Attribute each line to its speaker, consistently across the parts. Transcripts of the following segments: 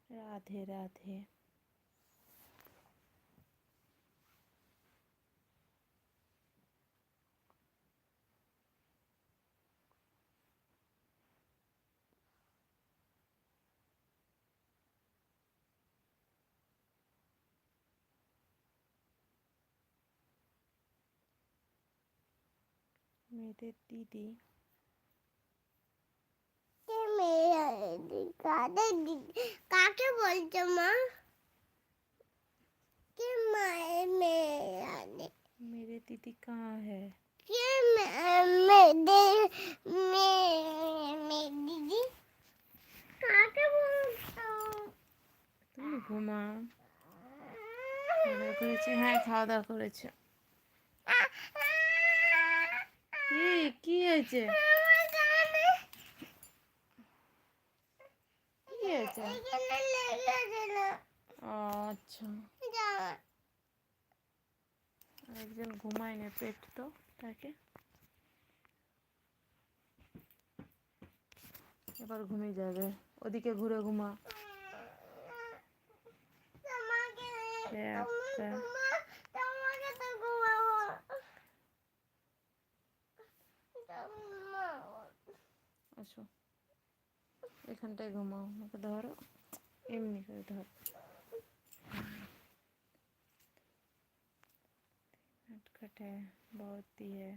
Speaker 1: রাধে রাধে। মেয়েদের দিদি
Speaker 2: কাকে বলছো মা? के मेरे
Speaker 1: मेरे दीदी कहाँ है?
Speaker 2: के दीदी काके बोलतो?
Speaker 1: তুমি ঘুমা। খাওয়া দাওয়া করেছে? হ্যাঁ খাওয়া দাওয়া করেছে। কি হয়েছে? কি হয়েছে? আচ্ছা একজন ঘুমায় না পেট তো তাকে এবার ঘুমিয়ে যাবে। ওদিকে ঘুরে ঘুমা। আসো এখানটায় ঘুমাও। আমাকে ধরো এমনি করে ধরো। नटखट है बहुत ही है।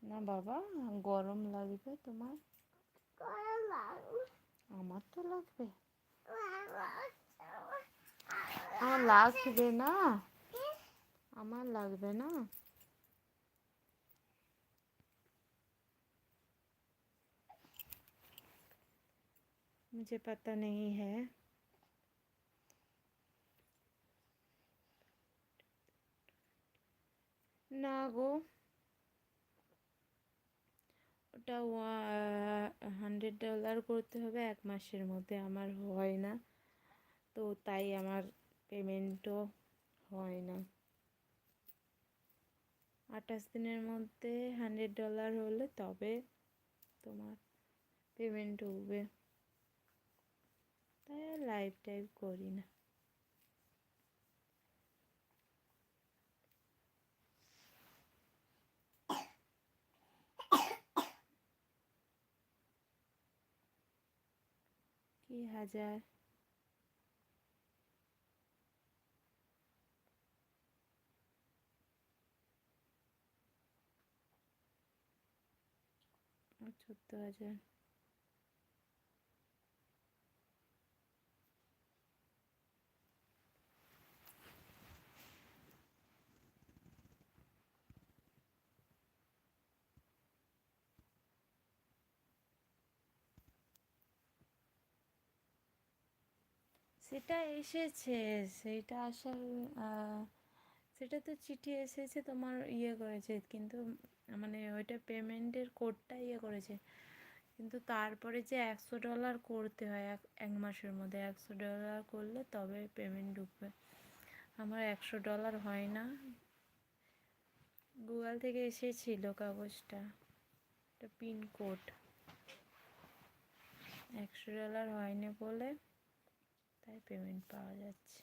Speaker 1: না বাবা গরম লাগবে তোমার। আমার তো লাগবে। আমার লাগবে না। আমার লাগবে না। मुझे पता नहीं है। না গো ওটা $100 করতে হবে 1 মাসের মধ্যে। আমার হয় না তো তাই আমার পেমেন্টও হয় না। 28 দিনের মধ্যে $100 হলে তবে তোমার পেমেন্ট উঠবে। তাই আর লাইভ টাইভ করি না। কি হাজার? আর 14,000। সেটা এসেছে। সেইটা আসার সেটা তো চিঠি এসেছে তোমার ইয়ে করেছে কিন্তু মানে ওইটা পেমেন্টের কোডটা ইয়ে করেছে কিন্তু তারপরে যে $100 করতে হয় 1 মাসের মধ্যে $100 করলে তবে পেমেন্ট ঢুকবে। আমার $100 হয় না। গুগল থেকে এসেছিল কাগজটা, এটা পিনকোড। $100 হয়নি বলে তাই পেমেন্ট পাওয়া যাচ্ছে।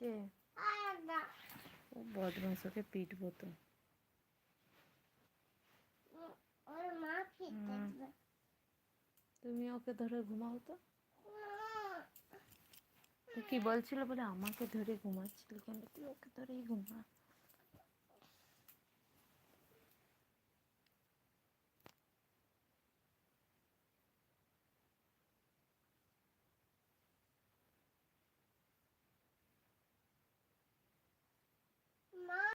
Speaker 1: কে? ও বদমাস, ওকে পিটবো তো। তুমি ওকে ধরে ঘুমাও তো। কি বলছিল বলে আমাকে ধরে ঘুমাচ্ছিল, কেন তুই ওকে ধরেই ঘুমা।